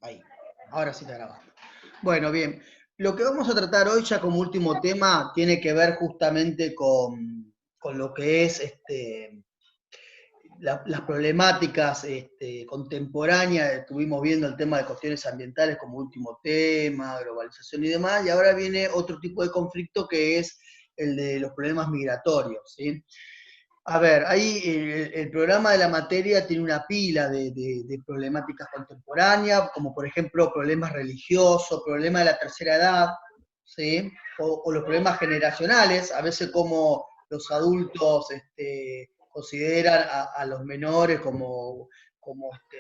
Ahí, ahora sí está grabando. Bueno, bien. Lo que vamos a tratar hoy ya como último tema tiene que ver justamente con lo que es las problemáticas contemporáneas. Estuvimos viendo el tema de cuestiones ambientales como último tema, globalización y demás, y ahora viene otro tipo de conflicto que es el de los problemas migratorios, ¿sí? A ver, ahí el programa de la materia tiene una pila de problemáticas contemporáneas, como por ejemplo problemas religiosos, problemas de la tercera edad, ¿sí? O los problemas generacionales, a veces como los adultos consideran a los menores como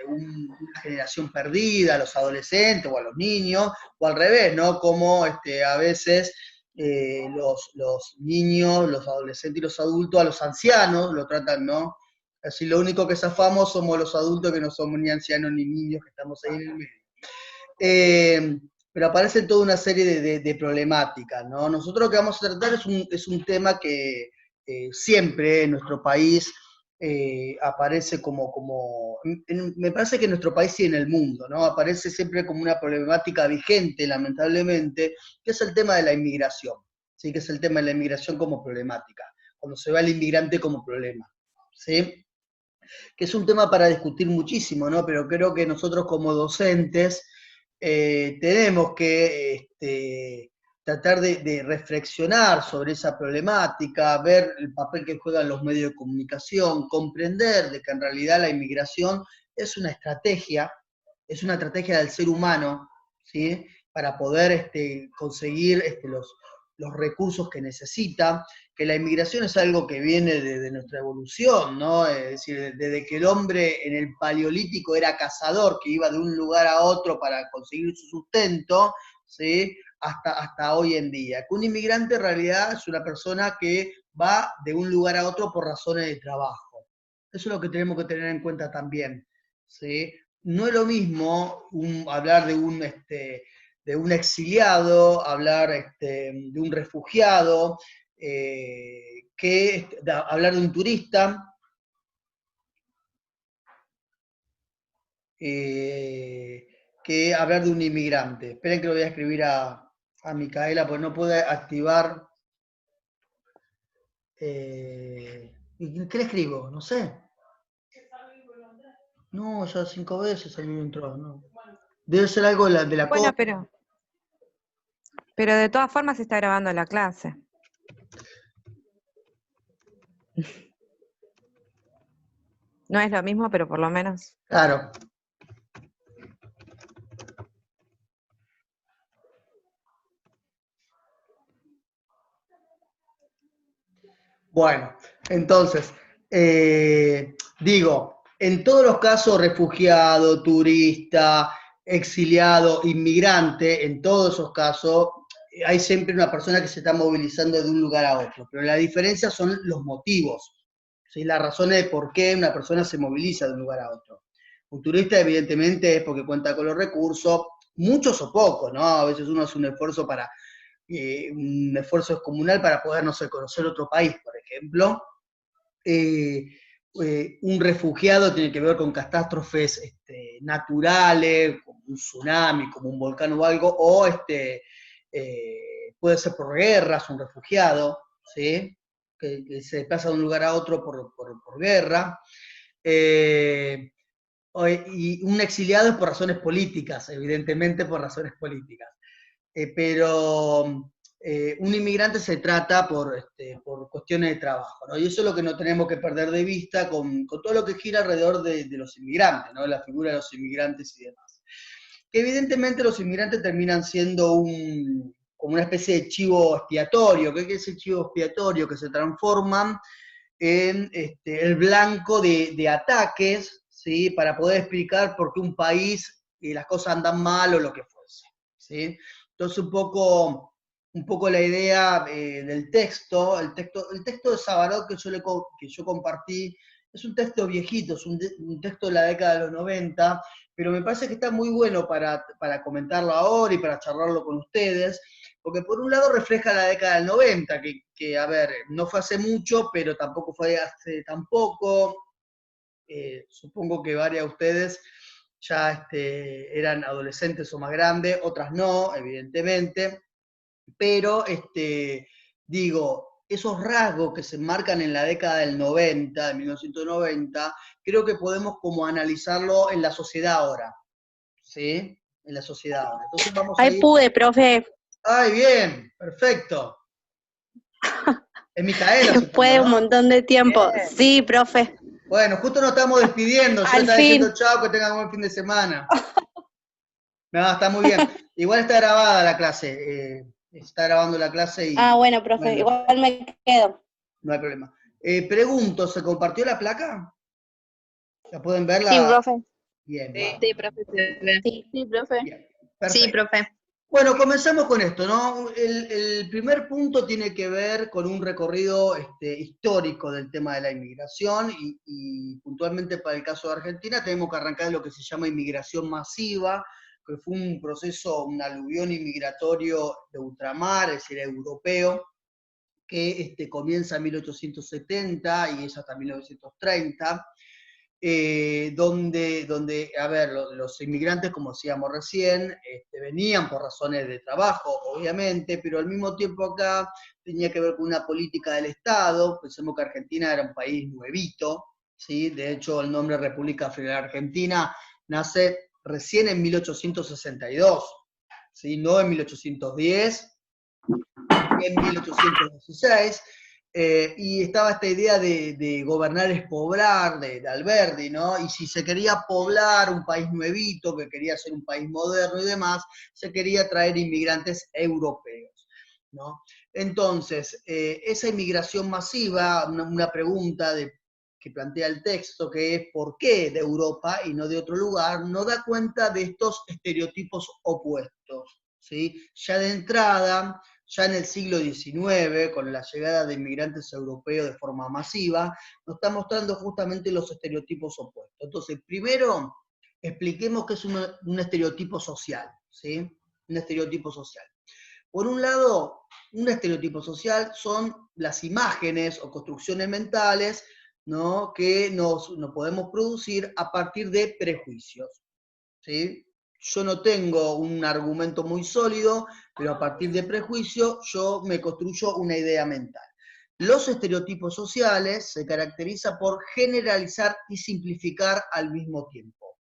una generación perdida, a los adolescentes o a los niños, o al revés, ¿no? Como a veces los niños, los adolescentes y los adultos, a los ancianos lo tratan, ¿no? Así lo único que zafamos somos los adultos, que no somos ni ancianos ni niños, que estamos ahí en el medio. Pero aparece toda una serie de problemáticas, ¿no? Nosotros lo que vamos a tratar es un tema que siempre en nuestro país aparece me parece que en nuestro país y en el mundo, ¿no? Aparece siempre como una problemática vigente, lamentablemente, que es el tema de la inmigración, ¿sí? Que es el tema de la inmigración como problemática, cuando se ve al inmigrante como problema, ¿sí? Que es un tema para discutir muchísimo, ¿no? Pero creo que nosotros como docentes tenemos que tratar de reflexionar sobre esa problemática, ver el papel que juegan los medios de comunicación, comprender de que en realidad la inmigración es una estrategia del ser humano, ¿sí? Para poder conseguir los recursos que necesita, que la inmigración es algo que viene de nuestra evolución, ¿no? Es decir, desde que el hombre en el paleolítico era cazador, que iba de un lugar a otro para conseguir su sustento, ¿sí? Hasta hoy en día. Que un inmigrante en realidad es una persona que va de un lugar a otro por razones de trabajo. Eso es lo que tenemos que tener en cuenta también, ¿sí? No es lo mismo hablar de un exiliado, hablar de un refugiado, que hablar de un turista, eh, que hablar de un inmigrante. Esperen que lo voy a escribir a Micaela, porque no puede activar. ¿Y qué le escribo? No sé. No, ya 5 veces salió y entró. No. Debe ser algo de la Bueno, cosa. pero de todas formas se está grabando la clase. No es lo mismo, pero por lo menos. Claro. Bueno, entonces, digo, en todos los casos, refugiado, turista, exiliado, inmigrante, en todos esos casos, hay siempre una persona que se está movilizando de un lugar a otro, pero la diferencia son los motivos, ¿sí? Las razones de por qué una persona se moviliza de un lugar a otro. Un turista, evidentemente, es porque cuenta con los recursos, muchos o pocos, ¿no? A veces uno hace un esfuerzo descomunal para poder, no sé, conocer otro país, por ejemplo. Eh, un refugiado tiene que ver con catástrofes naturales, como un tsunami, como un volcán o algo, o puede ser por guerras, un refugiado, ¿sí? Que se pasa de un lugar a otro por guerra. Eh, y un exiliado es por razones políticas, evidentemente por razones políticas. Pero un inmigrante se trata por cuestiones de trabajo, ¿no? Y eso es lo que no tenemos que perder de vista con todo lo que gira alrededor de los inmigrantes, ¿no? La figura de los inmigrantes y demás. Que evidentemente los inmigrantes terminan siendo como una especie de chivo expiatorio. ¿Qué es el chivo expiatorio? Que se transforman en el blanco de ataques, ¿sí? Para poder explicar por qué un país las cosas andan mal o lo que fuese, ¿sí? Entonces un poco la idea del texto, el texto de Sabarot que yo compartí, es un texto viejito, es un texto de la década de los 90, pero me parece que está muy bueno para comentarlo ahora y para charlarlo con ustedes, porque por un lado refleja la década del 90, a ver, no fue hace mucho, pero tampoco fue hace tan poco. Supongo que varios de ustedes ya eran adolescentes o más grandes, otras no, evidentemente, pero digo, esos rasgos que se marcan en la década del 90, de 1990, creo que podemos como analizarlo en la sociedad ahora, ¿sí? En la sociedad ahora. Entonces vamos a Ahí ir... pude, profe. ¡Ay, bien! Perfecto. Es Micaela, Después supongo, de un ¿no? montón de tiempo. Bien. Sí, profe. Bueno, justo nos estamos despidiendo. Yo le Al estaba diciendo fin. chao, que tengan buen fin de semana. No, está muy bien. Igual está grabada la clase. Está grabando la clase y Bueno, no hay, profe, no hay igual problema. me quedo. No hay problema. Pregunto, ¿se compartió la placa? ¿La pueden ver? Sí, profe. Bien, Sí, vamos. profe, se ve. Sí. Sí, profe. Bien, Sí, perfecto. profe. Bueno, comenzamos con esto, ¿no? El primer punto tiene que ver con un recorrido histórico del tema de la inmigración y puntualmente para el caso de Argentina tenemos que arrancar de lo que se llama inmigración masiva, que fue un proceso, un aluvión inmigratorio de ultramar, es decir, europeo, que comienza en 1870 y es hasta 1930. Donde, a ver, los inmigrantes, como decíamos recién, venían por razones de trabajo, obviamente, pero al mismo tiempo acá tenía que ver con una política del Estado. Pensemos que Argentina era un país nuevito, ¿sí? De hecho, el nombre República Federal Argentina nace recién en 1862, ¿sí? No en 1810, en 1816, y estaba esta idea de gobernar es poblar, de Alberdi, ¿no? Y si se quería poblar un país nuevito, que quería ser un país moderno y demás, se quería traer inmigrantes europeos, ¿no? Entonces, esa inmigración masiva, una pregunta que plantea el texto, que es ¿por qué de Europa y no de otro lugar?, no da cuenta de estos estereotipos opuestos, ¿sí? Ya de entrada, ya en el siglo XIX, con la llegada de inmigrantes europeos de forma masiva, nos está mostrando justamente los estereotipos opuestos. Entonces, primero, expliquemos qué es un estereotipo social, ¿sí? Un estereotipo social. Por un lado, un estereotipo social son las imágenes o construcciones mentales, ¿no?, que nos podemos producir a partir de prejuicios, ¿sí? Yo no tengo un argumento muy sólido, pero a partir de prejuicio yo me construyo una idea mental. Los estereotipos sociales se caracterizan por generalizar y simplificar al mismo tiempo,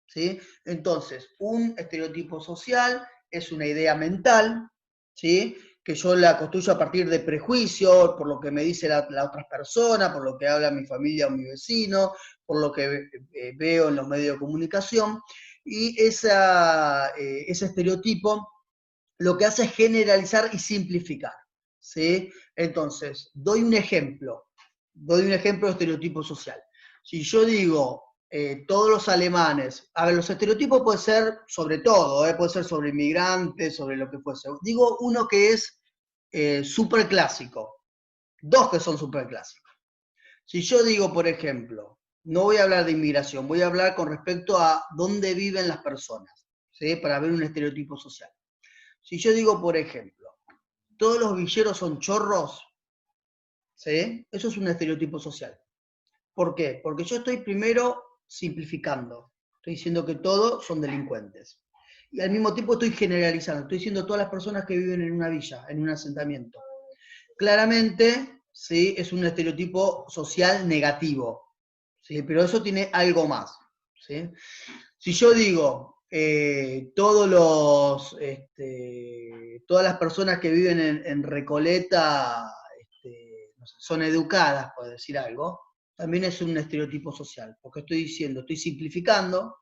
¿sí? Entonces, un estereotipo social es una idea mental, ¿sí?, que yo la construyo a partir de prejuicios, por lo que me dice la otra persona, por lo que habla mi familia o mi vecino, por lo que veo en los medios de comunicación, y ese estereotipo lo que hace es generalizar y simplificar, ¿sí? Entonces, doy un ejemplo de estereotipo social. Si yo digo, todos los alemanes, a ver, los estereotipos pueden ser sobre todo, puede ser sobre inmigrantes, sobre lo que fuese. Digo uno que es súper clásico, dos que son súper clásicos. Si yo digo, por ejemplo, no voy a hablar de inmigración, voy a hablar con respecto a dónde viven las personas, ¿sí?, para ver un estereotipo social. Si yo digo, por ejemplo, todos los villeros son chorros, ¿sí?, eso es un estereotipo social. ¿Por qué? Porque yo estoy primero simplificando, estoy diciendo que todos son delincuentes. Y al mismo tiempo estoy generalizando, estoy diciendo todas las personas que viven en una villa, en un asentamiento. Claramente, ¿sí?, es un estereotipo social negativo, ¿sí?, pero eso tiene algo más, ¿sí? Si yo digo, todas las personas que viven en Recoleta no sé, son educadas, por decir algo, también es un estereotipo social, porque estoy diciendo, estoy simplificando,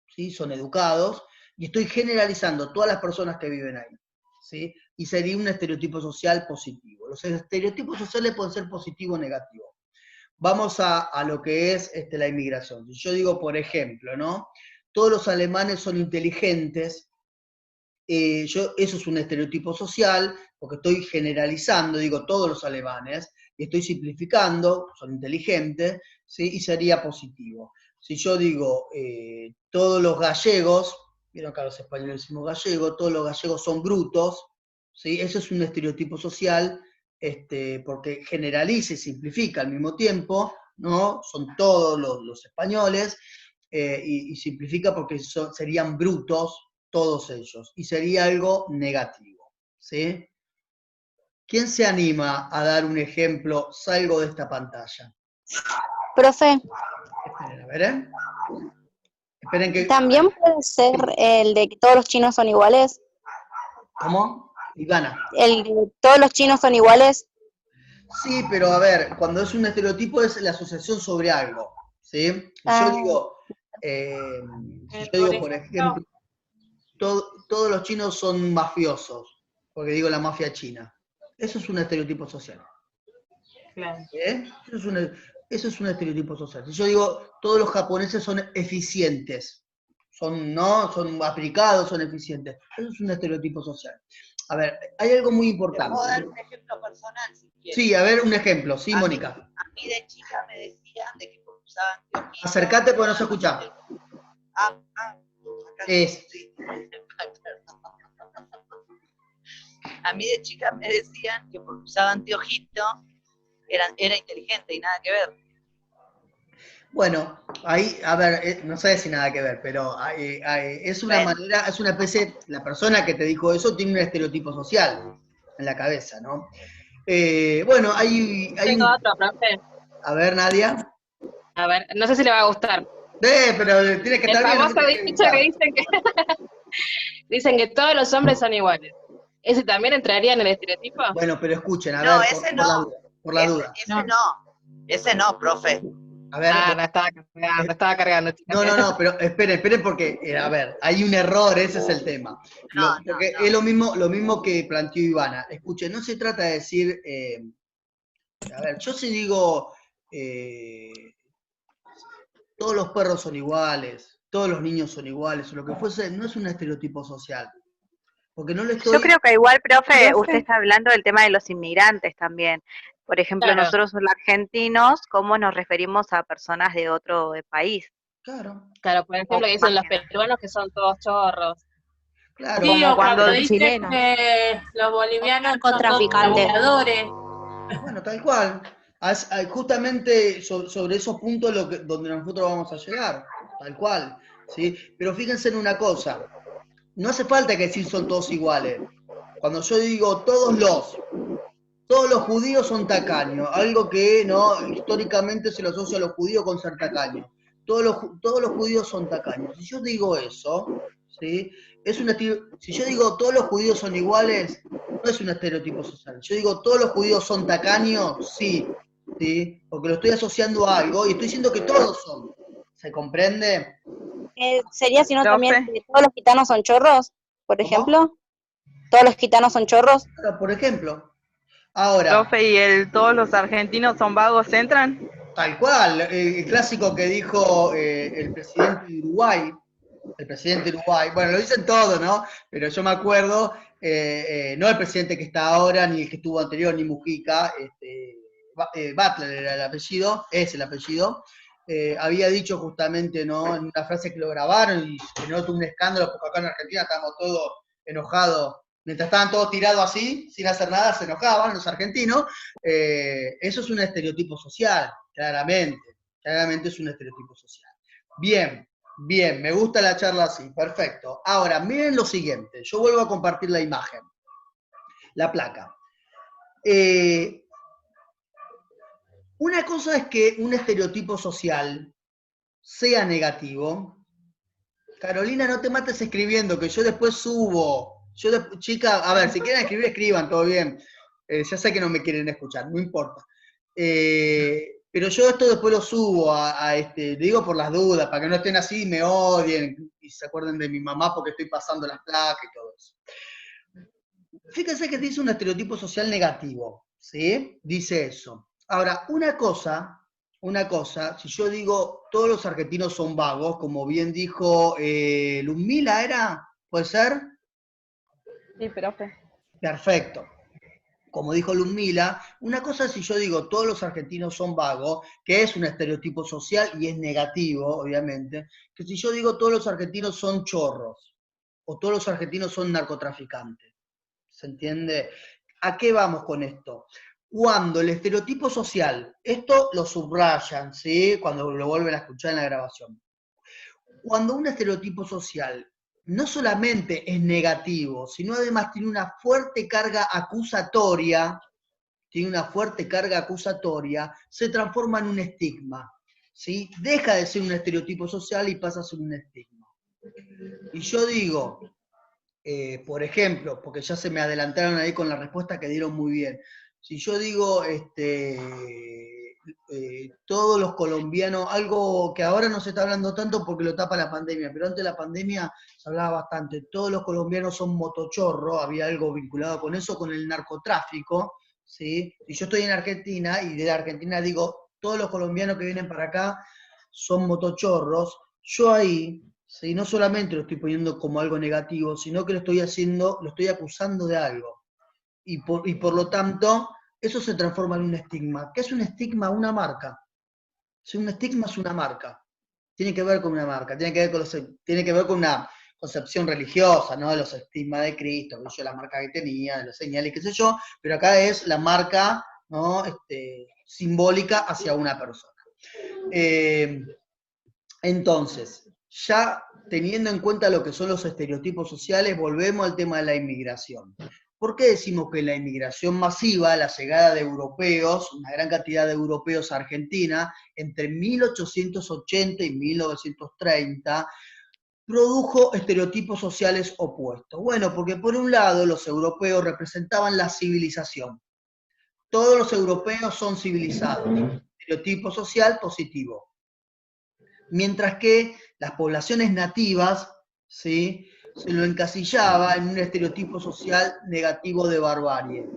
¿sí?, son educados, y estoy generalizando todas las personas que viven ahí, ¿sí?, y sería un estereotipo social positivo. Los estereotipos sociales pueden ser positivo o negativo. Vamos a lo que es la inmigración. Si yo digo, por ejemplo, ¿no?, todos los alemanes son inteligentes, eso es un estereotipo social, porque estoy generalizando, digo todos los alemanes, y estoy simplificando, son inteligentes, ¿sí?, y sería positivo. Si yo digo, todos los gallegos, vieron acá los españoles decimos gallego, todos los gallegos son brutos, ¿sí?, eso es un estereotipo social, porque generaliza y simplifica al mismo tiempo, ¿no?, son todos los españoles, y simplifica porque serían brutos todos ellos, y sería algo negativo, ¿sí? ¿Quién se anima a dar un ejemplo? Salgo de esta pantalla. Profe, Esperen, a ver, ¿eh? Esperen que... ¿también puede ser el de que todos los chinos son iguales? ¿Cómo? Ivana. ¿El de todos los chinos son iguales? Sí, pero a ver, cuando es un estereotipo es la asociación sobre algo, ¿sí? Si yo digo, por ejemplo, todos los chinos son mafiosos, porque digo la mafia china. Eso es un estereotipo social. Claro. ¿Eh? Eso es un estereotipo social. Si yo digo, todos los japoneses son eficientes, son aplicados, son eficientes. Eso es un estereotipo social. A ver, hay algo muy importante. ¿Te puedo dar un ejemplo personal si quieres? Sí, a ver, un ejemplo. Sí, Mónica. A mí de chica me decían de que usaba anteojitos. Acércate porque no se escucha. Acá Es. sí. A mí de chica me decían que porque usaba anteojito era inteligente y nada que ver. Bueno, ahí, a ver, no sé si nada que ver, pero es una manera, es una especie, la persona que te dijo eso tiene un estereotipo social en la cabeza, ¿no? Bueno, hay Tengo otro, profe. A ver, Nadia. A ver, no sé si le va a gustar. Pero tiene que El estar bien. famoso no tiene que dicho gustar. que dicen que todos los hombres son iguales. ¿Ese también entraría en el estereotipo? Bueno, pero escuchen, a No, ver, ese por no. la duda. Por la duda. Ese no, profe. A ver, No estaba cargando. no, pero esperen porque, a ver, hay un error, ese es el tema. Porque es lo mismo que planteó Ivana. Escuchen, no se trata de decir, a ver, yo si digo, todos los perros son iguales, todos los niños son iguales, o lo que fuese, no es un estereotipo social. Porque no le estoy... Yo creo que igual, profe, usted está hablando del tema de los inmigrantes también. Por ejemplo, Claro. nosotros los argentinos, ¿cómo nos referimos a personas de otro país? Claro, Claro, por ejemplo, que dicen los peruanos que son todos chorros. claro. Sí, Como o cuando cuando dicen chilenos. que los bolivianos son todos Narcotraficantes. laburadores. Bueno, tal cual. Justamente sobre esos puntos donde nosotros vamos a llegar, tal cual. ¿Sí? Pero fíjense en una cosa, no hace falta que decir son todos iguales. Cuando yo digo todos los judíos son tacaños, algo que no históricamente se lo asocia a los judíos con ser tacaños. Todos los judíos son tacaños. Si yo digo eso, ¿sí? Si yo digo todos los judíos son iguales, no es un estereotipo social. Yo digo todos los judíos son tacaños, sí, porque lo estoy asociando a algo y estoy diciendo que todos son. ¿Se comprende? ¿Sería si no Profe. también que todos los gitanos son chorros, por ¿Cómo? ejemplo? ¿Todos los gitanos son chorros? Claro, por ejemplo. Ahora, Profe, ¿y todos los argentinos son vagos entran? tal cual, el clásico que dijo el presidente de Uruguay, bueno, lo dicen todo, ¿no? Pero yo me acuerdo, no el presidente que está ahora, ni el que estuvo anterior, ni Mujica, Butler era el apellido, es el apellido, había dicho justamente, ¿no? En una frase que lo grabaron y generó todo un escándalo, porque acá en Argentina estábamos todos enojados. Mientras estaban todos tirados así, sin hacer nada, se enojaban los argentinos. Eso es un estereotipo social, claramente. Claramente es un estereotipo social. Bien, me gusta la charla así, perfecto. Ahora, miren lo siguiente, yo vuelvo a compartir la imagen, la placa. Una cosa es que un estereotipo social sea negativo. Carolina, no te mates escribiendo, que yo después subo. Chica, a ver, si quieren escribir, escriban, todo bien. Ya sé que no me quieren escuchar, no importa. Pero yo esto después lo subo digo por las dudas, para que no estén así y me odien, y se acuerden de mi mamá porque estoy pasando las placas y todo eso. Fíjense que dice un estereotipo social negativo, ¿sí? Dice eso. Ahora, una cosa, si yo digo todos los argentinos son vagos, como bien dijo Ludmila, ¿era? ¿Puede ser? Sí, profe. Perfecto. Como dijo Ludmila, una cosa es si yo digo todos los argentinos son vagos, que es un estereotipo social y es negativo, obviamente, que si yo digo todos los argentinos son chorros, o todos los argentinos son narcotraficantes. ¿Se entiende? ¿A qué vamos con esto? Cuando el estereotipo social, esto lo subrayan, ¿sí? Cuando lo vuelven a escuchar en la grabación. cuando un estereotipo social no solamente es negativo, sino además tiene una fuerte carga acusatoria, se transforma en un estigma, ¿sí? Deja de ser un estereotipo social y pasa a ser un estigma. Y yo digo, por ejemplo, porque ya se me adelantaron ahí con la respuesta que dieron muy bien, si yo digo, todos los colombianos, algo que ahora no se está hablando tanto porque lo tapa la pandemia, pero antes de la pandemia se hablaba bastante, todos los colombianos son motochorros, había algo vinculado con eso, con el narcotráfico, ¿sí? Y yo estoy en Argentina, y de Argentina digo, todos los colombianos que vienen para acá son motochorros, yo ahí, ¿sí? No solamente lo estoy poniendo como algo negativo, sino que lo estoy acusando de algo. Y por lo tanto, eso se transforma en un estigma. ¿Qué es un estigma? Una marca. Si un estigma es una marca, tiene que ver con una marca, tiene que ver con una concepción religiosa, ¿no? De los estigmas de Cristo, que yo la marca que tenía, de los señales, qué sé yo, pero acá es la marca, ¿no? Simbólica hacia una persona. Entonces, ya teniendo en cuenta lo que son los estereotipos sociales, volvemos al tema de la inmigración. ¿Por qué decimos que la inmigración masiva, la llegada de europeos, una gran cantidad de europeos a Argentina, entre 1880 y 1930, produjo estereotipos sociales opuestos? Bueno, porque por un lado los europeos representaban la civilización. Todos los europeos son civilizados. Estereotipo social positivo. Mientras que las poblaciones nativas, ¿sí?, se lo encasillaba en un estereotipo social negativo de barbarie,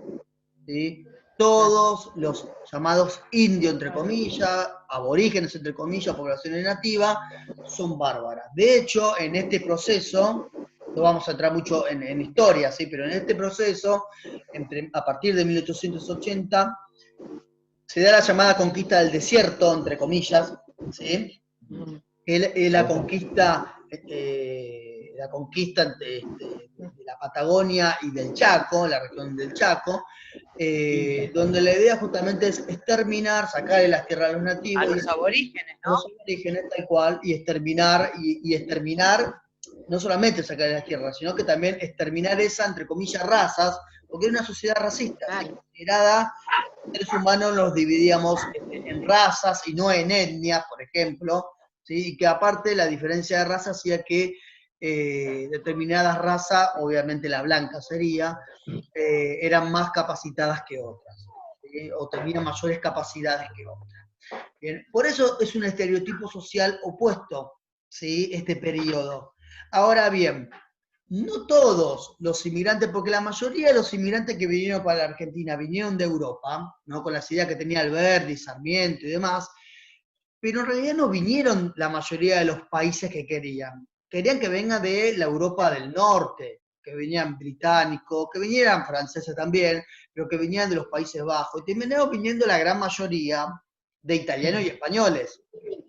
¿sí? Todos los llamados indios, entre comillas, aborígenes, entre comillas, poblaciones nativas, son bárbaras. De hecho, en este proceso, no vamos a entrar mucho en historia, ¿sí?, pero en este proceso, a partir de 1880, se da la llamada conquista del desierto, entre comillas, ¿sí? La conquista de la Patagonia y del Chaco, la región del Chaco, donde la idea justamente es exterminar, sacarle las tierras a los nativos. A los aborígenes, ¿no? A los aborígenes, tal cual, y exterminar, no solamente sacarle las tierras, sino que también exterminar esa, entre comillas, razas, porque era una sociedad racista, considerada, seres humanos los dividíamos en razas y no en etnias, por ejemplo, ¿sí? Y que aparte la diferencia de raza hacía que determinadas razas, obviamente la blanca sería, eran más capacitadas que otras, ¿sí? O tenían mayores capacidades que otras. Bien, por eso es un estereotipo social opuesto, ¿sí?, este periodo. Ahora bien, no todos los inmigrantes, porque la mayoría de los inmigrantes que vinieron para la Argentina vinieron de Europa, ¿no?, con las ideas que tenía Alberdi, Sarmiento y demás, pero en realidad no vinieron la mayoría de los países que querían. Querían que vengan de la Europa del Norte, que venían británicos, que vinieran franceses también, pero que vinieran de los Países Bajos. Y terminaron viniendo la gran mayoría de italianos y españoles.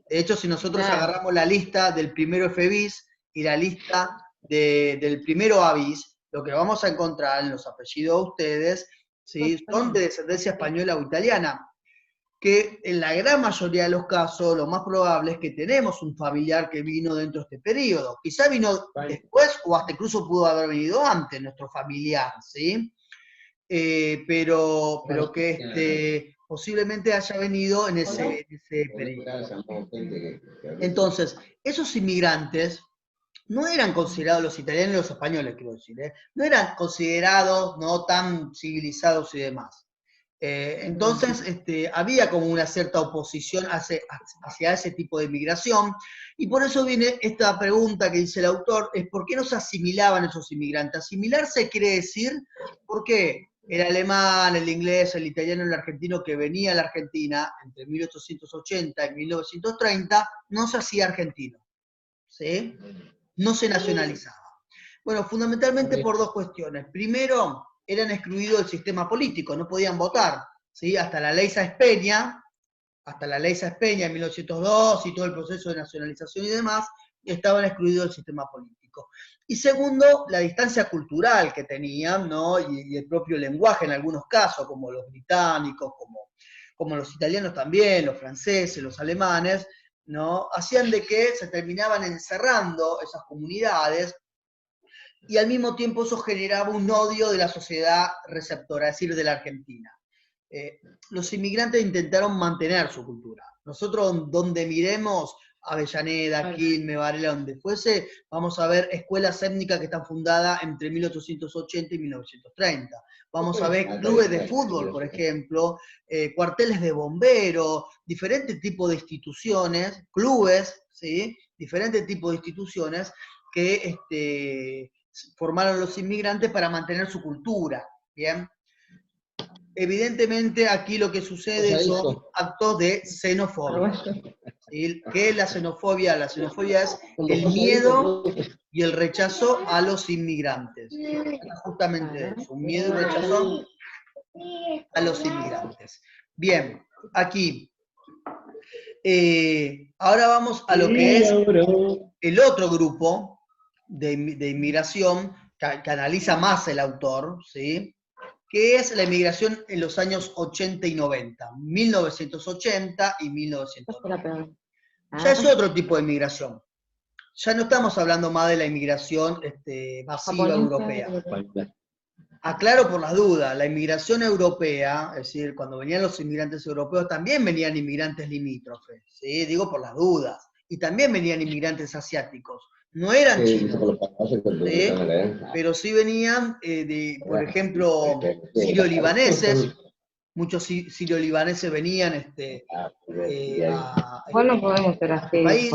De hecho, si nosotros agarramos la lista del primero FBIS y la lista del primero ABIS, lo que vamos a encontrar en los apellidos de ustedes, ¿sí?, son de descendencia española o italiana, que en la gran mayoría de los casos lo más probable es que tenemos un familiar que vino dentro de este periodo. Quizá vino después o hasta incluso pudo haber venido antes nuestro familiar, ¿sí? Pero que posiblemente haya venido en ese periodo. Entonces, esos inmigrantes no eran considerados, los italianos y los españoles, quiero decir, no eran considerados no tan civilizados y demás. Entonces, había como una cierta oposición hacia ese tipo de inmigración, y por eso viene esta pregunta que dice el autor, es ¿por qué no se asimilaban esos inmigrantes? Asimilarse quiere decir, ¿por qué el alemán, el inglés, el italiano y el argentino que venía a la Argentina entre 1880 y 1930 no se hacía argentino, ¿sí? No se nacionalizaba. Bueno, fundamentalmente por dos cuestiones. Primero, eran excluidos del sistema político, no podían votar, ¿sí? Hasta la ley Sáenz Peña en 1902 y todo el proceso de nacionalización y demás, estaban excluidos del sistema político. Y segundo, la distancia cultural que tenían, ¿no?, y el propio lenguaje en algunos casos, como los británicos, como los italianos también, los franceses, los alemanes, ¿no? Hacían de que se terminaban encerrando esas comunidades, y al mismo tiempo eso generaba un odio de la sociedad receptora, es decir, de la Argentina. Los inmigrantes intentaron mantener su cultura. Nosotros, donde miremos, Avellaneda, Quilmes, Varela, donde fuese, vamos a ver escuelas étnicas que están fundadas entre 1880 y 1930. Vamos a ver clubes de fútbol, por ejemplo, cuarteles de bomberos, diferentes tipos de instituciones, clubes, ¿sí? Diferentes tipos de instituciones que formaron los inmigrantes para mantener su cultura, ¿bien? Evidentemente aquí lo que sucede son actos de xenofobia. ¿Sí? ¿Qué es la xenofobia? La xenofobia es el miedo y el rechazo a los inmigrantes. Justamente eso, un miedo y rechazo a los inmigrantes. Bien, aquí. Ahora vamos a lo que es el otro grupo de inmigración que analiza más el autor, ¿sí? Que es la inmigración en los años 80 y 90, 1980 y 1990. Ya es otro tipo de inmigración. Ya no estamos hablando más de la inmigración masiva europea. Aclaro por las dudas, la inmigración europea, es decir, cuando venían los inmigrantes europeos, también venían inmigrantes limítrofes, ¿sí? Digo por las dudas. Y también venían inmigrantes asiáticos. No eran chinos, ¿sí? Pero sí venían, por ejemplo, sirio-libaneses. Muchos sirio-libaneses venían Bueno, podemos hacer así. país.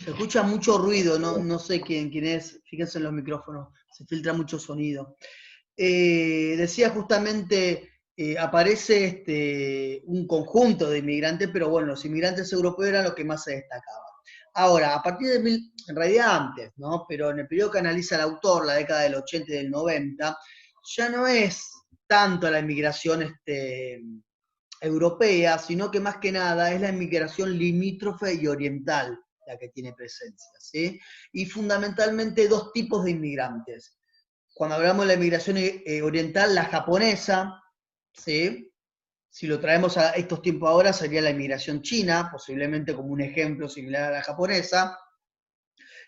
Se escucha mucho ruido, no sé quién es, fíjense en los micrófonos, se filtra mucho sonido. Decía justamente, aparece un conjunto de inmigrantes, pero bueno, los inmigrantes europeos eran los que más se destacaban. Ahora, a partir de, en realidad antes, ¿no? Pero en el periodo que analiza el autor, la década del 80 y del 90, ya no es tanto la inmigración europea, sino que más que nada es la inmigración limítrofe y oriental la que tiene presencia, ¿sí? Y fundamentalmente dos tipos de inmigrantes. Cuando hablamos de la inmigración oriental, la japonesa, ¿sí? Si lo traemos a estos tiempos ahora, sería la inmigración china, posiblemente como un ejemplo similar a la japonesa.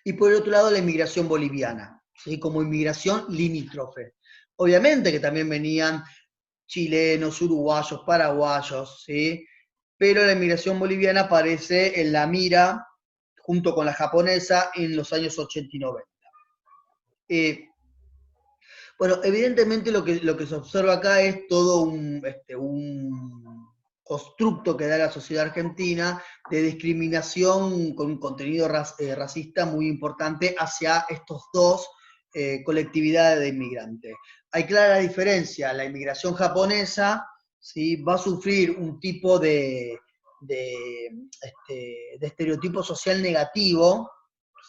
Y por el otro lado, la inmigración boliviana, ¿sí? Como inmigración limítrofe. Obviamente que también venían chilenos, uruguayos, paraguayos, ¿sí? Pero la inmigración boliviana aparece en la mira, junto con la japonesa, en los años 80 y 90. Bueno, evidentemente lo que se observa acá es todo un constructo que da la sociedad argentina de discriminación con un contenido racista muy importante hacia estos dos colectividades de inmigrantes. Hay clara diferencia, la inmigración japonesa, ¿sí? Va a sufrir un tipo de estereotipo social negativo,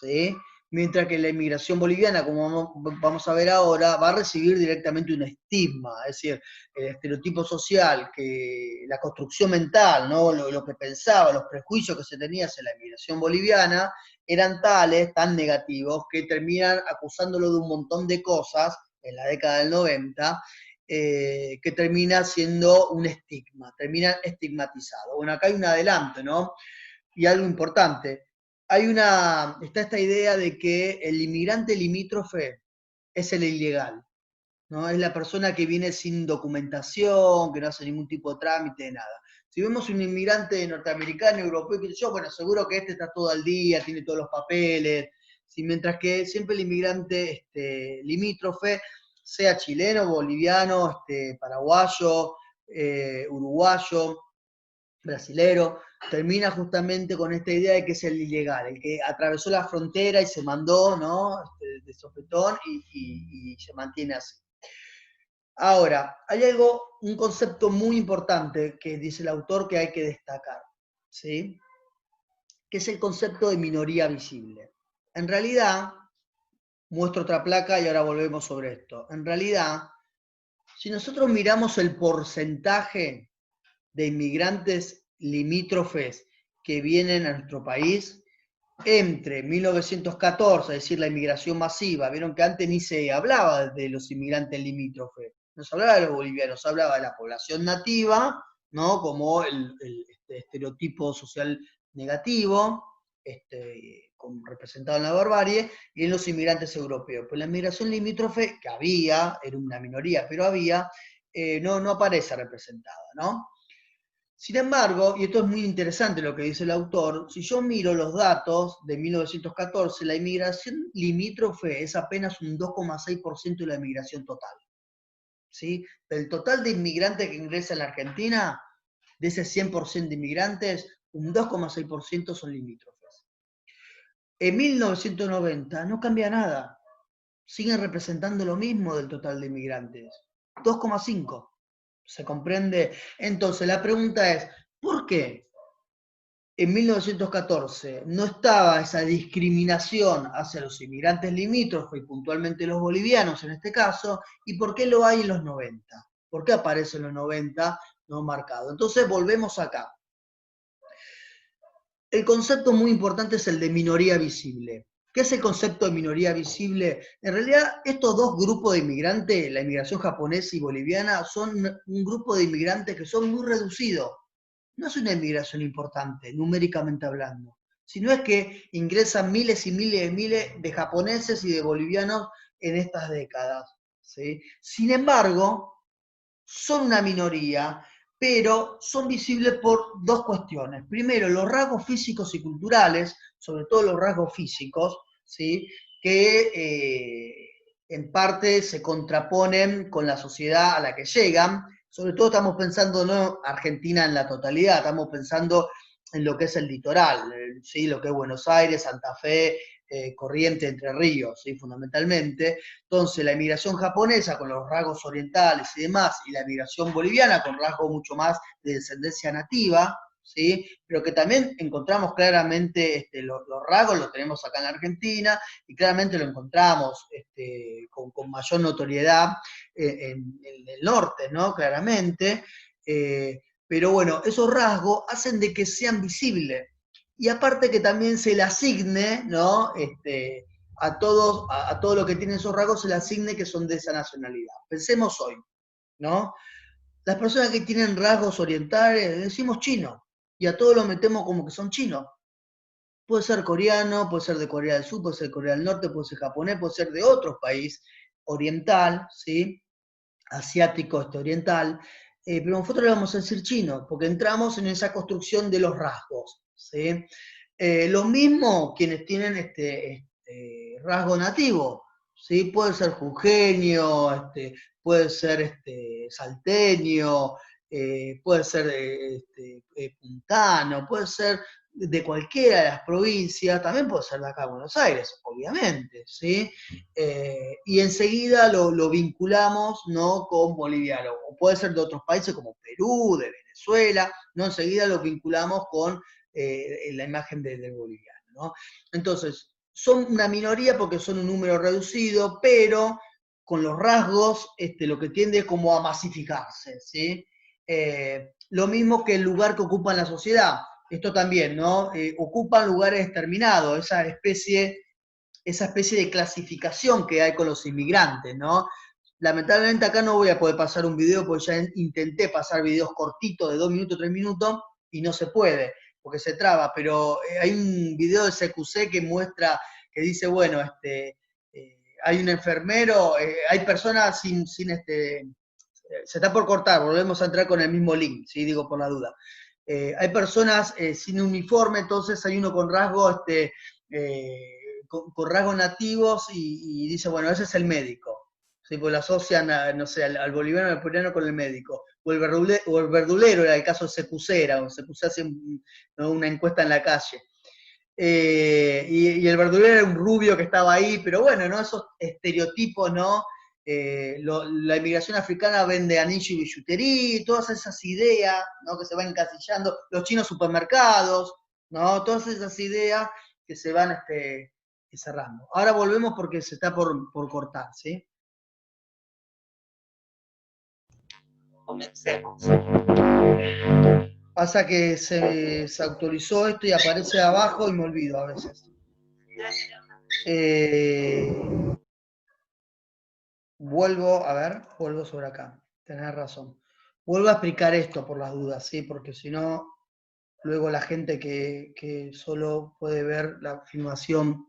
¿sí? Mientras que la inmigración boliviana, como vamos a ver ahora, va a recibir directamente un estigma, es decir, el estereotipo social, la construcción mental, ¿no? Lo que pensaba, los prejuicios que se tenía hacia la inmigración boliviana, eran tales, tan negativos, que terminan acusándolo de un montón de cosas, en la década del 90, que termina siendo un estigma, terminan estigmatizados. Bueno, acá hay un adelanto, ¿no? Y algo importante. Está esta idea de que el inmigrante limítrofe es el ilegal, ¿no? Es la persona que viene sin documentación, que no hace ningún tipo de trámite, nada. Si vemos un inmigrante norteamericano, europeo, que yo, bueno, seguro que está todo al día, tiene todos los papeles, ¿sí? Mientras que siempre el inmigrante limítrofe, sea chileno, boliviano, paraguayo, uruguayo, brasilero, termina justamente con esta idea de que es el ilegal, el que atravesó la frontera y se mandó, ¿no? De sopetón y se mantiene así. Ahora, hay un concepto muy importante que dice el autor que hay que destacar, ¿sí? Que es el concepto de minoría visible. En realidad, muestro otra placa y ahora volvemos sobre esto. En realidad, si nosotros miramos el porcentaje de inmigrantes limítrofes que vienen a nuestro país, entre 1914, es decir, la inmigración masiva, vieron que antes ni se hablaba de los inmigrantes limítrofes, no se hablaba de los bolivianos, se hablaba de la población nativa, ¿no? Como estereotipo social negativo, representado en la barbarie, y en los inmigrantes europeos. Pues la inmigración limítrofe, que había, era una minoría, pero había, no aparece representada, ¿no? Sin embargo, y esto es muy interesante lo que dice el autor, si yo miro los datos de 1914, la inmigración limítrofe es apenas un 2,6% de la inmigración total. ¿Sí? Del total de inmigrantes que ingresan a la Argentina, de ese 100% de inmigrantes, un 2,6% son limítrofes. En 1990 no cambia nada, siguen representando lo mismo del total de inmigrantes, 2,5%. ¿Se comprende? Entonces la pregunta es, ¿por qué en 1914 no estaba esa discriminación hacia los inmigrantes limítrofes y puntualmente los bolivianos en este caso? ¿Y por qué lo hay en los 90? ¿Por qué aparece en los 90 no marcado? Entonces volvemos acá. El concepto muy importante es el de minoría visible. ¿Qué es el concepto de minoría visible? En realidad, estos dos grupos de inmigrantes, la inmigración japonesa y boliviana, son un grupo de inmigrantes que son muy reducidos. No es una inmigración importante, numéricamente hablando, sino es que ingresan miles y miles y miles de japoneses y de bolivianos en estas décadas, ¿sí? Sin embargo, son una minoría, pero son visibles por dos cuestiones. Primero, los rasgos físicos y culturales, sobre todo los rasgos físicos, ¿sí? Que en parte se contraponen con la sociedad a la que llegan. Sobre todo estamos pensando no Argentina en la totalidad, estamos pensando en lo que es el litoral, ¿sí? Lo que es Buenos Aires, Santa Fe, Corrientes, Entre Ríos, ¿sí? Fundamentalmente. Entonces, la inmigración japonesa con los rasgos orientales y demás, y la inmigración boliviana con rasgos mucho más de descendencia nativa, ¿sí? Pero que también encontramos claramente los rasgos, los tenemos acá en la Argentina, y claramente lo encontramos con mayor notoriedad en el norte, ¿no? Claramente. Pero bueno, esos rasgos hacen de que sean visibles. Y aparte que también se le asigne, ¿no? A todo lo que tienen esos rasgos se le asigne que son de esa nacionalidad. Pensemos hoy, ¿no? Las personas que tienen rasgos orientales, decimos chino, y a todos los metemos como que son chinos. Puede ser coreano, puede ser de Corea del Sur, puede ser de Corea del Norte, puede ser japonés, puede ser de otro país oriental, ¿sí? Asiático, oriental, pero nosotros le vamos a decir chino, porque entramos en esa construcción de los rasgos, ¿sí? Lo mismo quienes tienen rasgo nativo, ¿sí? Puede ser jujeño, puede ser salteño, puede ser puntano, puede ser de cualquiera de las provincias, también puede ser de acá de Buenos Aires, obviamente, ¿sí? Y enseguida lo vinculamos, ¿no? Con boliviano, o puede ser de otros países como Perú, de Venezuela, ¿no? Enseguida lo vinculamos con la imagen del boliviano, ¿no? Entonces, son una minoría porque son un número reducido, pero con los rasgos lo que tiende es como a masificarse, ¿sí? Lo mismo que el lugar que ocupa en la sociedad. Esto también, ¿no? Ocupan lugares determinados, esa especie de clasificación que hay con los inmigrantes, ¿no? Lamentablemente acá no voy a poder pasar un video porque ya intenté pasar videos cortitos de 2 minutos, 3 minutos y no se puede porque se traba, pero hay un video de CQC que muestra, que dice, bueno, hay un enfermero, hay personas sin se está por cortar, volvemos a entrar con el mismo link, ¿sí? Digo por la duda. Hay personas sin uniforme, entonces hay uno con rasgos, con rasgos nativos y dice, bueno, ese es el médico. ¿Sí? Pues lo asocian, no sé, al boliviano, al peruano con el médico. O el verdulero era el caso de Secucera, o Secucera hace una encuesta en la calle. Y el verdulero era un rubio que estaba ahí, pero bueno, ¿no? Esos estereotipos, ¿no? La inmigración africana vende anillo y billutería, todas esas ideas, ¿no? Que se van encasillando, los chinos supermercados, ¿no? Todas esas ideas que se van cerrando. Ahora volvemos porque se está por cortar, ¿sí? Comencemos. Pasa que se actualizó esto y aparece abajo y me olvido a veces. Vuelvo sobre acá, tenés razón. Vuelvo a explicar esto por las dudas, ¿sí? Porque si no, luego la gente que solo puede ver la filmación.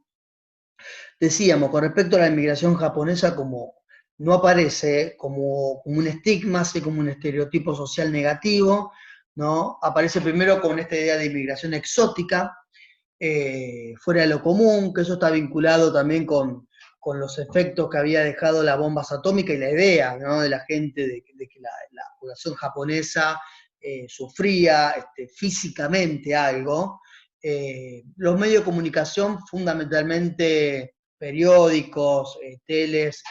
Decíamos, con respecto a la inmigración japonesa, como no aparece como un estigma, así como un estereotipo social negativo, ¿no? Aparece primero con esta idea de inmigración exótica, fuera de lo común, que eso está vinculado también con los efectos que había dejado las bombas atómicas y la idea, ¿no? De la gente de que la población japonesa sufría físicamente algo. Los medios de comunicación, fundamentalmente periódicos, teles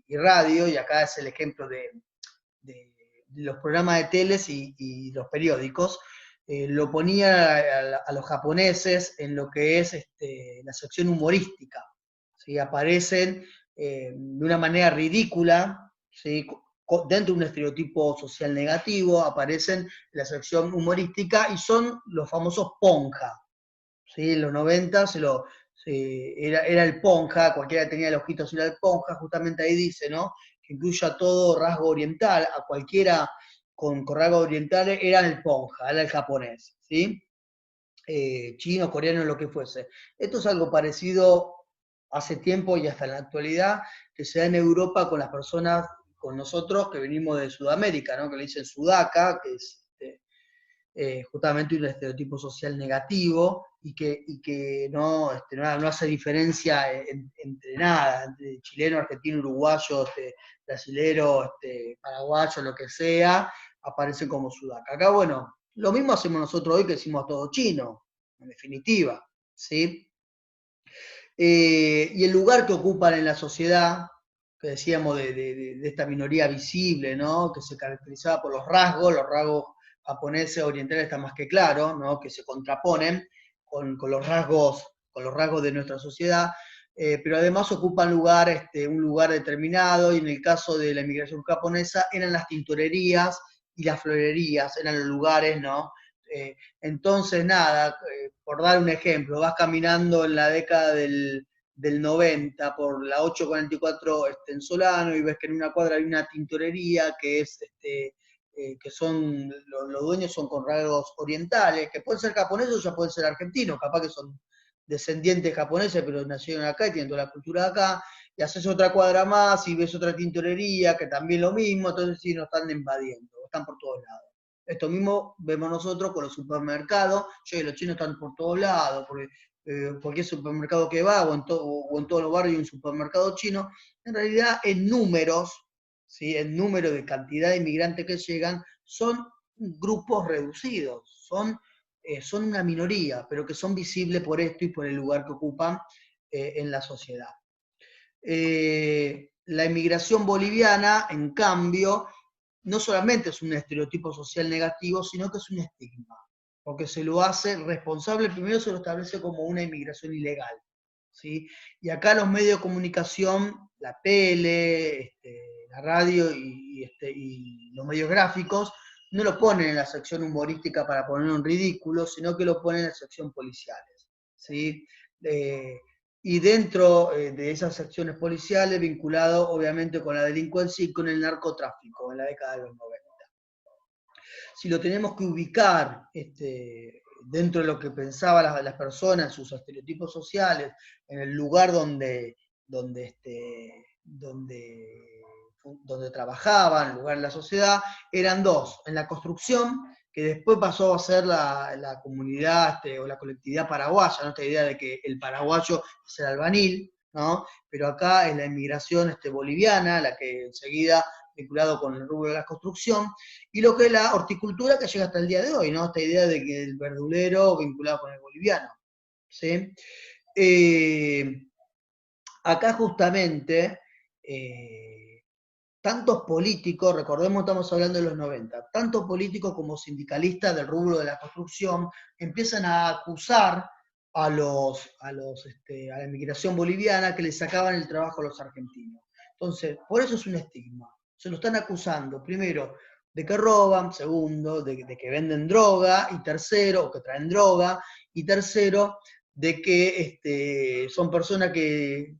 y radio, y acá es el ejemplo de los programas de teles y los periódicos, lo ponía a los japoneses en lo que es la sección humorística, ¿sí? Aparecen de una manera ridícula, ¿sí? Dentro de un estereotipo social negativo, aparecen en la sección humorística y son los famosos ponja, ¿sí? En los 90 era el ponja, cualquiera que tenía el ojito era el ponja, justamente ahí dice, ¿no? Que incluya todo rasgo oriental, a cualquiera con rasgos orientales era el ponja, era el japonés, ¿sí? Chino, coreano, lo que fuese. Esto es algo parecido hace tiempo y hasta en la actualidad, que se da en Europa con las personas, con nosotros que venimos de Sudamérica, ¿no? Que le dicen sudaca, que es justamente un estereotipo social negativo y que no hace diferencia entre nada, entre chileno, argentino, uruguayo, brasilero, paraguayo, lo que sea, aparecen como sudaca. Acá, bueno, lo mismo hacemos nosotros hoy que decimos todo chino, en definitiva, ¿sí? Y el lugar que ocupan en la sociedad, que decíamos de esta minoría visible, ¿no? Que se caracterizaba por los rasgos japoneses orientales están más que claros, ¿no? Que se contraponen con los rasgos de nuestra sociedad, pero además ocupan un lugar determinado, y en el caso de la inmigración japonesa eran las tintorerías y las florerías, eran los lugares, ¿no? Entonces, nada, por dar un ejemplo, vas caminando en la década del 90 por la 844 en Solano y ves que en una cuadra hay una tintorería que es que son, los dueños son con rasgos orientales, que pueden ser japoneses o ya pueden ser argentinos, capaz que son descendientes japoneses, pero nacieron acá y tienen toda la cultura de acá, y haces otra cuadra más y ves otra tintorería, que también lo mismo, entonces sí nos están invadiendo, están por todos lados. Esto mismo vemos nosotros con los supermercados, los chinos están por todos lados, porque cualquier supermercado que va, o en todos los barrios hay un supermercado chino, en realidad en números, ¿sí? El número de cantidad de inmigrantes que llegan son grupos reducidos, son una minoría, pero que son visibles por esto y por el lugar que ocupan en la sociedad. La inmigración boliviana, en cambio, no solamente es un estereotipo social negativo, sino que es un estigma, porque se lo hace responsable, primero se lo establece como una inmigración ilegal, ¿sí? Y acá los medios de comunicación, la tele, la radio y los medios gráficos, no lo ponen en la sección humorística para poner un ridículo, sino que lo ponen en la sección policiales, ¿sí? Y dentro de esas secciones policiales, vinculado obviamente con la delincuencia y con el narcotráfico en la década de los 90. Si lo tenemos que ubicar dentro de lo que pensaban las personas, sus estereotipos sociales, en el lugar donde trabajaban, el lugar en la sociedad, eran dos: en la construcción, que después pasó a ser la comunidad o la colectividad paraguaya, ¿no? Esta idea de que el paraguayo es el albanil, ¿no? Pero acá es la inmigración boliviana, la que enseguida vinculado con el rubro de la construcción, y lo que es la horticultura, que llega hasta el día de hoy, ¿no? Esta idea de que el verdulero vinculado con el boliviano, ¿sí? Acá justamente tantos políticos, recordemos, estamos hablando de los 90, tantos políticos como sindicalistas del rubro de la construcción empiezan a acusar a la inmigración boliviana que le sacaban el trabajo a los argentinos. Entonces, por eso es un estigma. Se lo están acusando, primero, de que roban, segundo, de que venden droga, y tercero, o que traen droga, y tercero, de que son personas que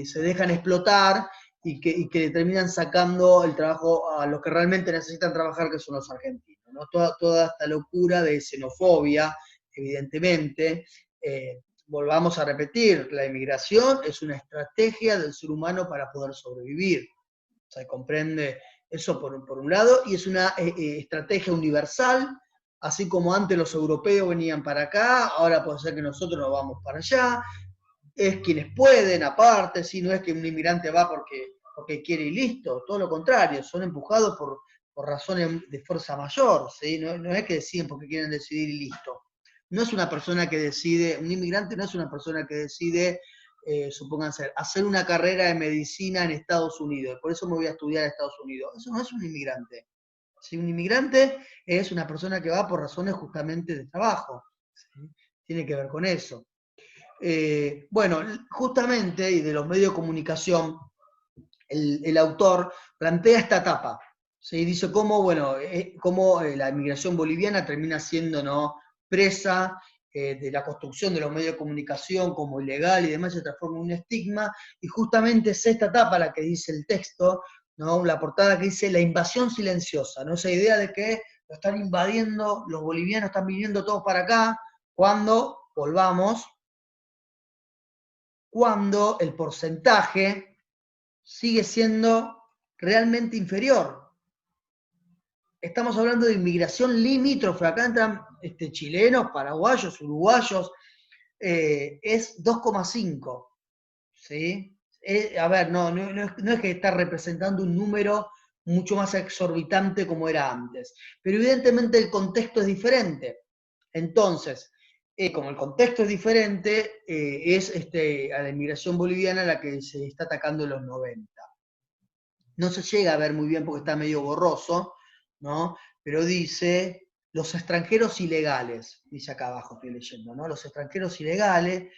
se dejan explotar y que terminan sacando el trabajo a los que realmente necesitan trabajar, que son los argentinos, ¿no? Toda esta locura de xenofobia, evidentemente. Volvamos a repetir, la inmigración es una estrategia del ser humano para poder sobrevivir. Se comprende eso por un lado, y es una estrategia universal, así como antes los europeos venían para acá, ahora puede ser que nosotros nos vamos para allá. Es quienes pueden, aparte, ¿sí? No es que un inmigrante va porque quiere y listo, todo lo contrario, son empujados por razones de fuerza mayor, ¿sí? No es que deciden porque quieren decidir y listo. No es una persona que decide, un inmigrante no es una persona que decide, supónganse, hacer una carrera de medicina en Estados Unidos, por eso me voy a estudiar a Estados Unidos. Eso no es un inmigrante. ¿Sí? Un inmigrante es una persona que va por razones justamente de trabajo, ¿sí? Tiene que ver con eso. Bueno, justamente, y de los medios de comunicación, el autor plantea esta etapa, ¿sí? Dice cómo, bueno, cómo la inmigración boliviana termina siendo, ¿no?, presa de la construcción de los medios de comunicación como ilegal y demás, se transforma en un estigma, y justamente es esta etapa la que dice el texto, ¿no?, la portada que dice la invasión silenciosa, ¿no? Esa idea de que lo están invadiendo, los bolivianos están viniendo todos para acá, cuando el porcentaje sigue siendo realmente inferior. Estamos hablando de inmigración limítrofe, acá entran chilenos, paraguayos, uruguayos, es 2,5, ¿sí? A ver, no es que está representando un número mucho más exorbitante como era antes, pero evidentemente el contexto es diferente. Entonces, como el contexto es diferente, es a la inmigración boliviana la que se está atacando en los 90. No se llega a ver muy bien porque está medio borroso, ¿no? Pero dice, los extranjeros ilegales, dice acá abajo, estoy leyendo, ¿no? Los extranjeros ilegales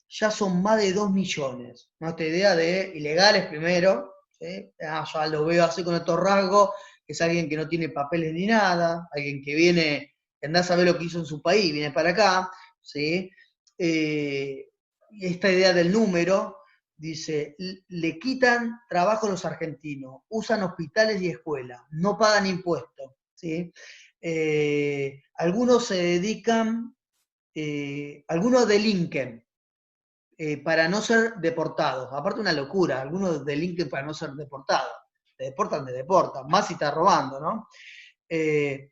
ya son más de 2 millones, ¿no? Esta idea de ilegales primero, ¿sí? Ya lo veo así con estos rasgos, que es alguien que no tiene papeles ni nada, alguien que viene, que andá a saber lo que hizo en su país, viene para acá, ¿sí? Esta idea del número, dice, le quitan trabajo a los argentinos, usan hospitales y escuelas, no pagan impuestos, ¿sí? Algunos se dedican, algunos delinquen para no ser deportados. Aparte una locura, algunos delinquen para no ser deportados. Te deportan, más si estás robando, ¿no?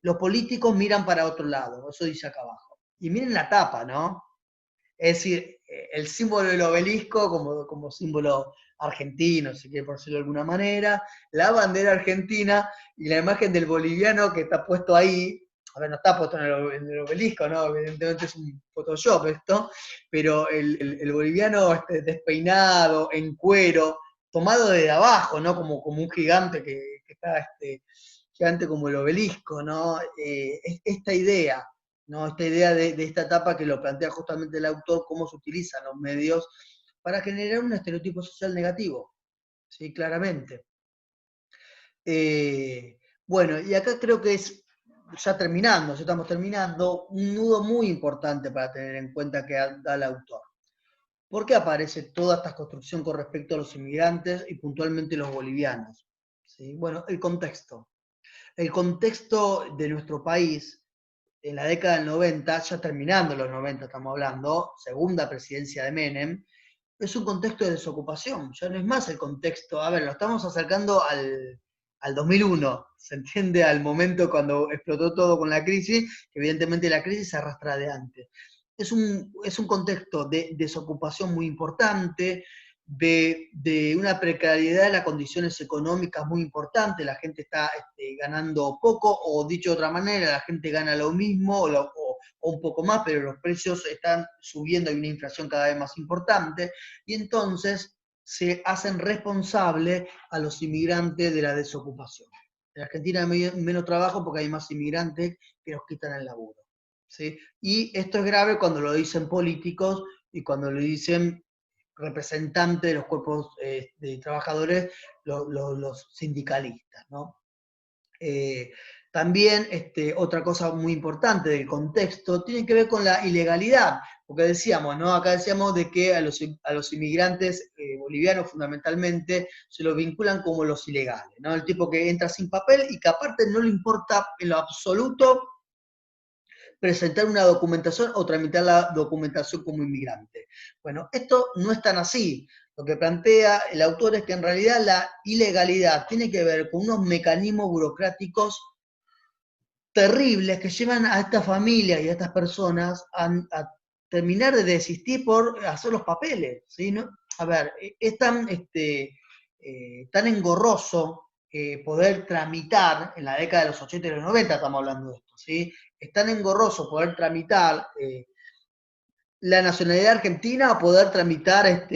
Los políticos miran para otro lado, eso dice acá abajo. Y miren la tapa, ¿no? Es decir, el símbolo del obelisco como símbolo argentino, si quiere por decirlo de alguna manera, la bandera argentina y la imagen del boliviano que está puesto ahí. A ver, no está puesto en el obelisco, ¿no? Evidentemente es un Photoshop esto, pero el boliviano despeinado, en cuero, tomado desde abajo, ¿no? Como un gigante que está gigante como el obelisco, ¿no? Esta idea, ¿no? Esta idea de esta etapa que lo plantea justamente el autor, cómo se utilizan los medios para generar un estereotipo social negativo, ¿sí? Claramente. Bueno, y acá creo que es, ya estamos terminando, un nudo muy importante para tener en cuenta que da el autor. ¿Por qué aparece toda esta construcción con respecto a los inmigrantes y puntualmente los bolivianos? ¿Sí? Bueno, el contexto. El contexto de nuestro país en la década del 90, ya terminando los 90 estamos hablando, segunda presidencia de Menem, es un contexto de desocupación, ya no es más el contexto, a ver, lo estamos acercando al 2001, se entiende, al momento cuando explotó todo con la crisis, que evidentemente la crisis se arrastra de antes. Es un contexto de desocupación muy importante, de una precariedad de las condiciones económicas muy importante, la gente está ganando poco, o dicho de otra manera, la gente gana lo mismo o un poco más, pero los precios están subiendo, hay una inflación cada vez más importante, y entonces se hacen responsables a los inmigrantes de la desocupación. En Argentina hay menos trabajo porque hay más inmigrantes que nos quitan el laburo, ¿sí? Y esto es grave cuando lo dicen políticos y cuando lo dicen representantes de los cuerpos de trabajadores, los sindicalistas, ¿no? También otra cosa muy importante del contexto tiene que ver con la ilegalidad, porque decíamos, ¿no? Acá decíamos de que a los inmigrantes bolivianos fundamentalmente se los vinculan como los ilegales, ¿no? El tipo que entra sin papel y que aparte no le importa en lo absoluto presentar una documentación o tramitar la documentación como inmigrante. Bueno, esto no es tan así. Lo que plantea el autor es que en realidad la ilegalidad tiene que ver con unos mecanismos burocráticos terribles que llevan a esta familia y a estas personas a terminar de desistir por hacer los papeles, ¿sí? ¿No? A ver, es tan engorroso poder tramitar, en la década de los 80 y los 90 estamos hablando de esto, ¿sí? Es tan engorroso poder tramitar la nacionalidad argentina o poder tramitar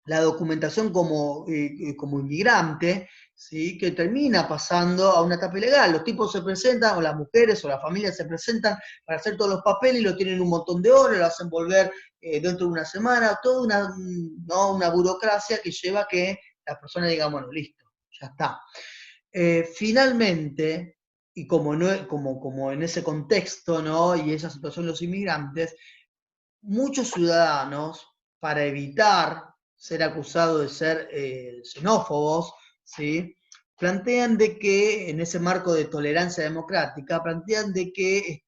la documentación como inmigrante, ¿sí? Que termina pasando a una etapa ilegal. Los tipos se presentan, o las mujeres o las familias se presentan para hacer todos los papeles y lo tienen un montón de horas, lo hacen volver dentro de una semana, toda una burocracia que lleva a que las personas digan, bueno, listo, ya está. Finalmente, y como en ese contexto, ¿no? Y esa situación de los inmigrantes, muchos ciudadanos, para evitar ser acusados de ser xenófobos, ¿sí? Plantean de que, en ese marco de tolerancia democrática, plantean de que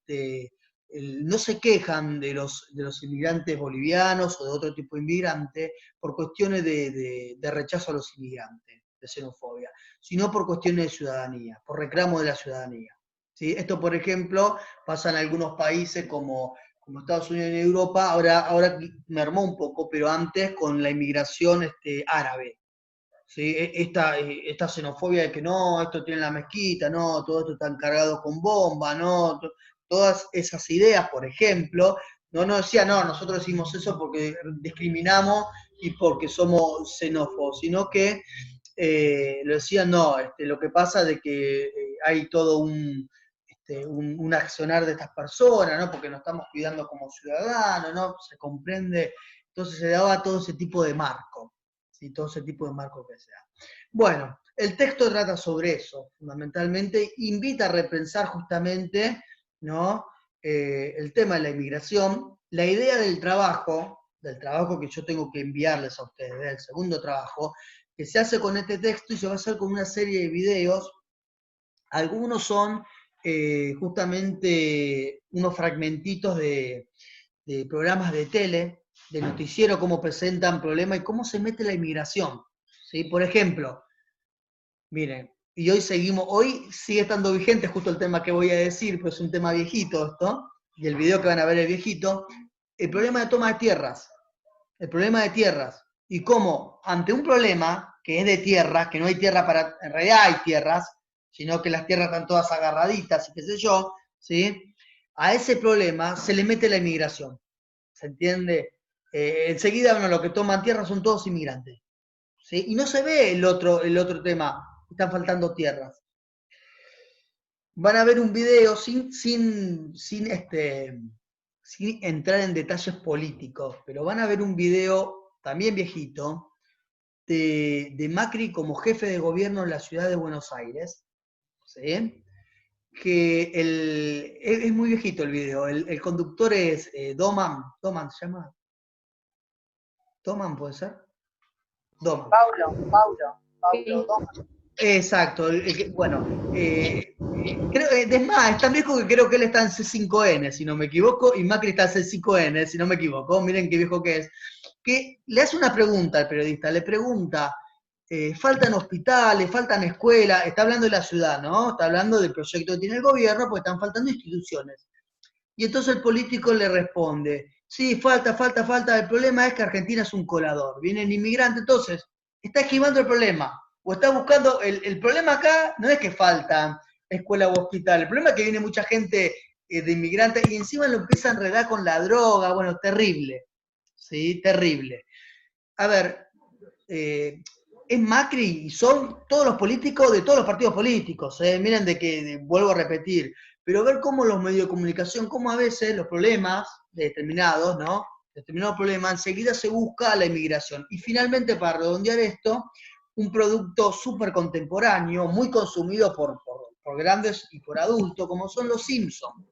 no se quejan de los inmigrantes bolivianos o de otro tipo de inmigrante por cuestiones de rechazo a los inmigrantes, de xenofobia, sino por cuestiones de ciudadanía, por reclamo de la ciudadanía, ¿sí? Esto, por ejemplo, pasa en algunos países como Estados Unidos y Europa, ahora mermó un poco, pero antes con la inmigración árabe, ¿sí? Esta xenofobia de que no, esto tiene la mezquita, no, todo esto está cargado con bomba, no, todas esas ideas, por ejemplo, no decía, no, nosotros decimos eso porque discriminamos y porque somos xenófobos, sino que lo decían, no, lo que pasa es de que hay todo un accionar de estas personas, ¿no? Porque nos estamos cuidando como ciudadanos, ¿no? Se comprende, entonces se daba todo ese tipo de marco, ¿sí? Todo ese tipo de marco que sea. Bueno, el texto trata sobre eso, fundamentalmente, invita a repensar justamente, ¿no? El tema de la inmigración, la idea del trabajo que yo tengo que enviarles a ustedes, del segundo trabajo, que se hace con este texto y se va a hacer con una serie de videos. Algunos son justamente unos fragmentitos de programas de tele, de noticiero, cómo presentan problemas y cómo se mete la inmigración, ¿sí? Por ejemplo, miren, y hoy sigue estando vigente justo el tema que voy a decir, pues es un tema viejito esto, y el video que van a ver es viejito, el problema de toma de tierras, y cómo ante un problema que es de tierras, que no hay tierra en realidad hay tierras, sino que las tierras están todas agarraditas y qué sé yo, ¿sí? A ese problema se le mete la inmigración, ¿se entiende? Enseguida, bueno, los que toman tierra son todos inmigrantes, ¿sí? Y no se ve el otro tema, están faltando tierras. Van a ver un video sin entrar en detalles políticos, pero van a ver un video también viejito de Macri como jefe de gobierno en la ciudad de Buenos Aires, ¿sí? Que es muy viejito el video, el conductor es Doman se llama, Doman puede ser, Doman. Paulo, Sí. Doman. Exacto, bueno, creo, es más, es tan viejo que creo que él está en C5N, si no me equivoco, y Macri está en C5N, si no me equivoco, miren qué viejo que es, que le hace una pregunta al periodista, le pregunta, faltan hospitales, faltan escuelas, está hablando de la ciudad, ¿no? Está hablando del proyecto que tiene el gobierno, porque están faltando instituciones. Y entonces el político le responde, sí, falta, el problema es que Argentina es un colador, vienen inmigrantes, entonces, está esquivando el problema, o está buscando, el problema acá no es que faltan escuela o hospital, el problema es que viene mucha gente de inmigrantes y encima lo empieza a enredar con la droga, bueno, terrible, ¿sí? Terrible. A ver, es Macri y son todos los políticos de todos los partidos políticos, miren vuelvo a repetir, pero ver cómo los medios de comunicación, cómo a veces los problemas de determinados problemas, enseguida se busca la inmigración. Y finalmente, para redondear esto, un producto súper contemporáneo, muy consumido por grandes y por adultos, como son Los Simpsons.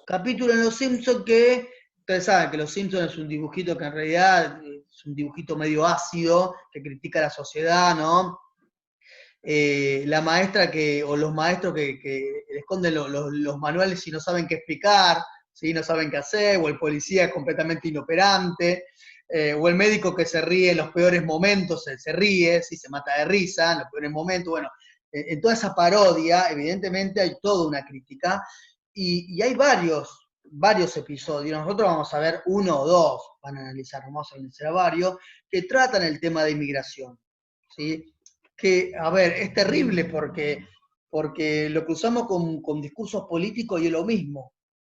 Capítulo en Los Simpsons que, ustedes saben que Los Simpsons es un dibujito que en realidad es un dibujito medio ácido, que critica a la sociedad, ¿no? La maestra o los maestros que esconden los manuales y no saben qué explicar, ¿sí? No saben qué hacer, o el policía completamente inoperante, o el médico que se ríe en los peores momentos, se ríe, ¿sí? Se mata de risa en los peores momentos. Bueno, en toda esa parodia, evidentemente hay toda una crítica, y hay varios episodios. Nosotros vamos a ver uno o dos, van a analizar, vamos a analizar varios, que tratan el tema de inmigración, ¿sí? Que, a ver, es terrible porque lo cruzamos con discursos políticos y es lo mismo.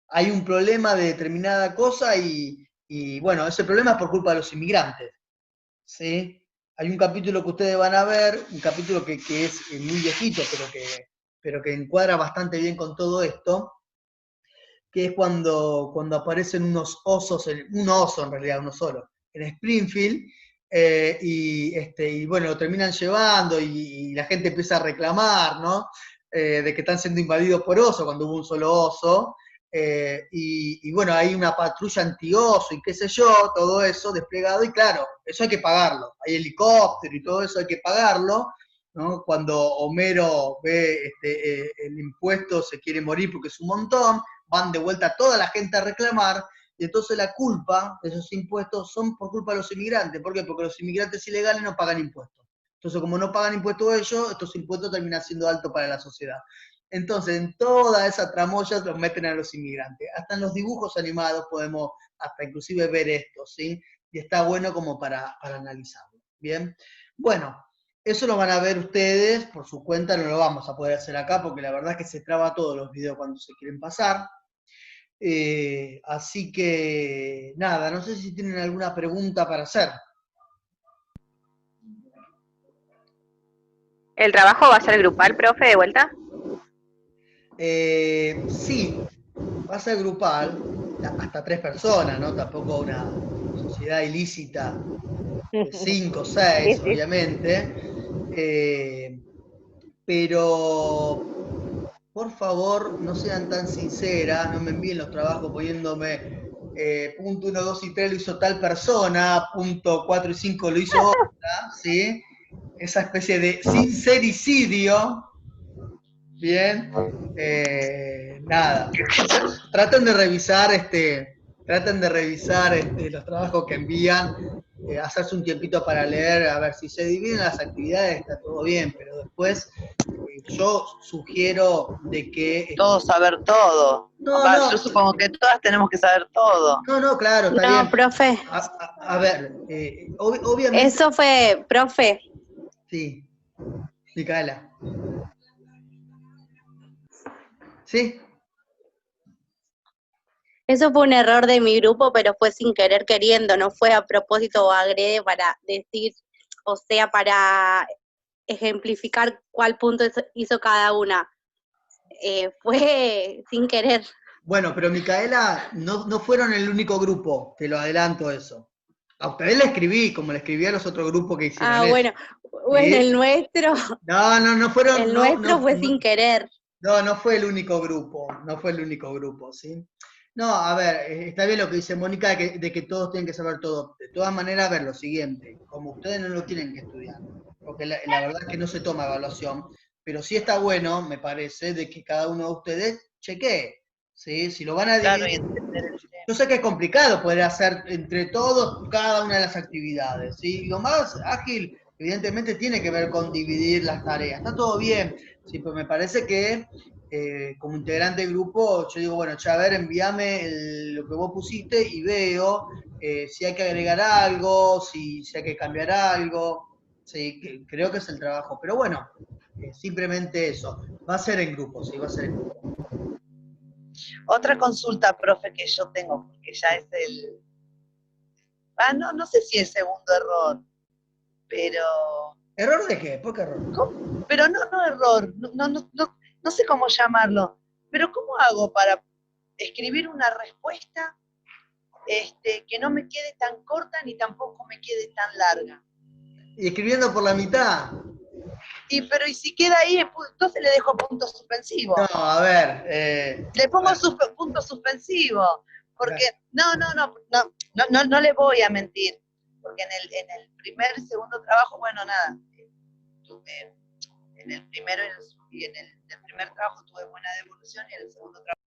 Hay un problema de determinada cosa y bueno, ese problema es por culpa de los inmigrantes, ¿sí? Hay un capítulo que ustedes van a ver, un capítulo que es muy viejito, pero que encuadra bastante bien con todo esto, que es cuando aparecen unos osos, un oso en realidad, uno solo, en Springfield, y bueno, lo terminan llevando y la gente empieza a reclamar, ¿no? De que están siendo invadidos por osos cuando hubo un solo oso, y bueno, hay una patrulla anti-oso y qué sé yo, todo eso desplegado, y claro, eso hay que pagarlo, hay helicóptero y todo eso hay que pagarlo, ¿no? Cuando Homero ve el impuesto se quiere morir porque es un montón, van de vuelta toda la gente a reclamar, y entonces la culpa de esos impuestos son por culpa de los inmigrantes. ¿Por qué? Porque los inmigrantes ilegales no pagan impuestos. Entonces, como no pagan impuestos ellos, estos impuestos terminan siendo altos para la sociedad. Entonces, en toda esa tramoya los meten a los inmigrantes. Hasta en los dibujos animados podemos hasta inclusive ver esto, ¿sí? Y está bueno como para analizarlo. ¿Bien? Bueno, eso lo van a ver ustedes por su cuenta, no lo vamos a poder hacer acá porque la verdad es que se traba todos los videos cuando se quieren pasar. Así que, nada, no sé si tienen alguna pregunta para hacer. ¿El trabajo va a ser grupal, profe, de vuelta? Sí, va a ser grupal, hasta 3 personas, ¿no? Tampoco una sociedad ilícita de 5 o 6, Sí, sí. obviamente. Pero por favor, no sean tan sinceras, no me envíen los trabajos poniéndome punto 1, 2 y 3 lo hizo tal persona, punto 4 y 5 lo hizo otra, ¿sí? Esa especie de sincericidio, ¿bien? Nada. Traten de revisar los trabajos que envían, hacerse un tiempito para leer, a ver si se dividen las actividades, está todo bien, pero después yo sugiero de que... Todo saber todo. No, Yo supongo que todas tenemos que saber todo. no, claro, está bien. No, profe, A ver, obviamente... eso fue, profe, Sí, Micaela. ¿Sí? eso fue un error de mi grupo, pero fue sin querer queriendo, no fue a propósito o agrede para decir, o sea, para ejemplificar cuál punto hizo cada una. Fue sin querer. Bueno, pero Micaela, no fueron el único grupo, te lo adelanto eso. A ustedes le escribí, como le escribí a los otros grupos que hicieron eso. Bueno, ¿Sí? el nuestro, No fueron... el nuestro fue sin querer. No fue el único grupo, ¿sí? No, a ver, está bien lo que dice Mónica de que todos tienen que saber todo. De todas maneras, a ver, lo siguiente, como ustedes no lo tienen que estudiar, porque la verdad es que no se toma evaluación, pero sí está bueno, me parece, de que cada uno de ustedes chequee, ¿sí? Si lo van a dividir, Claro, yo sé que es complicado poder hacer entre todos cada una de las actividades, ¿sí? Y lo más ágil, evidentemente, tiene que ver con dividir las tareas. Está todo bien, sí, pero me parece que como integrante del grupo, yo digo, bueno, a ver, envíame lo que vos pusiste y veo si hay que agregar algo, si hay que cambiar algo. Sí, creo que es el trabajo. Pero bueno, simplemente eso. Va a ser en grupo, sí, va a ser en grupo. Otra consulta, profe, que yo tengo, porque ya es el... no sé si es segundo error, pero... ¿Error de qué? ¿Por qué error? ¿Cómo? Pero no error, no sé cómo llamarlo, pero ¿cómo hago para escribir una respuesta que no me quede tan corta ni tampoco me quede tan larga? Y escribiendo por la mitad. Pero ¿y si queda ahí? Entonces le dejo punto suspensivo. No, a ver. Le pongo punto suspensivo. Porque no le voy a mentir. Porque en el primer y segundo trabajo, bueno, nada. En el primero y en el primer trabajo tuve buena devolución y en el segundo trabajo